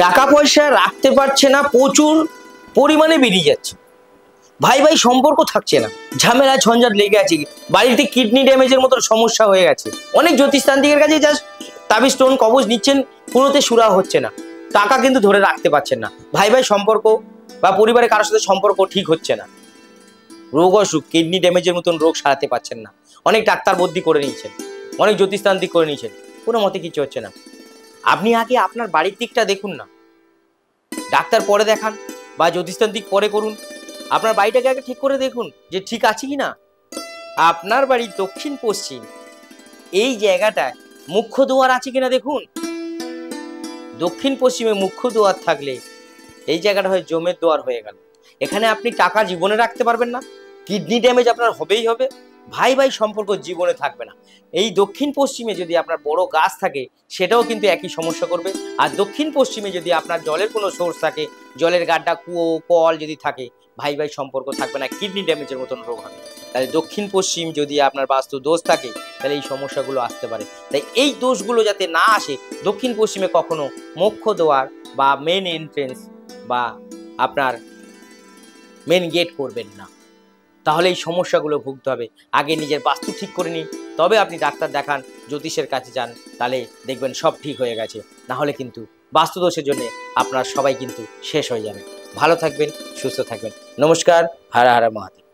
টাকা পয়সা রাখতে পারছে না, প্রচুর পরিমাণে বেরিয়ে যাচ্ছে, ভাই ভাই সম্পর্ক থাকছে না, ঝামেলা ঝঞ্ঝাট লেগে আছে, বাড়িতে কিডনি ড্যামেজের মতো সমস্যা হয়ে গেছে। অনেক জ্যোতিষতান্ত্রিকের কাছে জাস্ট তাবিজ স্টোন কবজ নিচ্ছেন, কোনোতে সুরা হচ্ছে না, টাকা কিন্তু ধরে রাখতে পারছেন না, ভাই ভাই সম্পর্ক বা পরিবারে কারোর সাথে সম্পর্ক ঠিক হচ্ছে না, রোগ অসুখ কিডনি ড্যামেজের মতন রোগ সারাতে পারছেন না, অনেক ডাক্তার বদ্যি করে নিয়েছেন, অনেক জ্যোতিষতান্ত্রিক করে নিয়েছেন, কোনো মতে কিছু হচ্ছে না। আপনি আগে আপনার বাড়ির দিকটা দেখুন না, ডাক্তার পরে দেখান বা জ্যোতিষতান্ত্রিক পরে করুন, আপনার বাড়িটাকে আগে ঠিক করে দেখুন যে ঠিক আছে কি না। আপনার বাড়ির দক্ষিণ পশ্চিম এই জায়গাটায় মুখ্য দুয়ার আছে কিনা দেখুন। দক্ষিণ পশ্চিমে মুখ্য দুয়ার থাকলে এই জায়গাটা হয় জমের দুয়ার হয়ে গেল, এখানে আপনি টাকা জীবনে রাখতে পারবেন না, কিডনি ড্যামেজ আপনার হবেই হবে, ভাই ভাই সম্পর্ক জীবনে থাকবে না। এই দক্ষিণ পশ্চিমে যদি আপনার বড় গাছ থাকে সেটাও কিন্তু একই সমস্যা করবে। আর দক্ষিণ পশ্চিমে যদি আপনার জলের কোনো সোর্স থাকে, জলের গাড্ডা কুয়ো কল যদি থাকে, ভাই ভাই সম্পর্ক থাকবে না, কিডনি ড্যামেজের মতন রোগ হবে। তাহলে দক্ষিণ পশ্চিম যদি আপনার বাস্তু দোষ থাকে তাহলে এই সমস্যাগুলো আসতে পারে। তাই এই দোষগুলো যাতে না আসে, দক্ষিণ পশ্চিমে কখনো মুখ্য দুয়ার বা মেন এন্ট্রেন্স বা আপনার মেন গেট করবেন না, তাহলে এই সমস্যাগুলো ভুগতে হবে। আগে নিজের বাস্তু ঠিক করে নিন, তবে আপনি ডাক্তার দেখান, জ্যোতিষের কাছে যান, তাহলে দেখবেন সব ঠিক হয়ে গেছে। না হলে কিন্তু বাস্তুদোষের জন্য আপনারা সবাই কিন্তু শেষ হয়ে যাবে। ভালো থাকবেন, সুস্থ থাকবেন। নমস্কার। হর হর মহাদেব।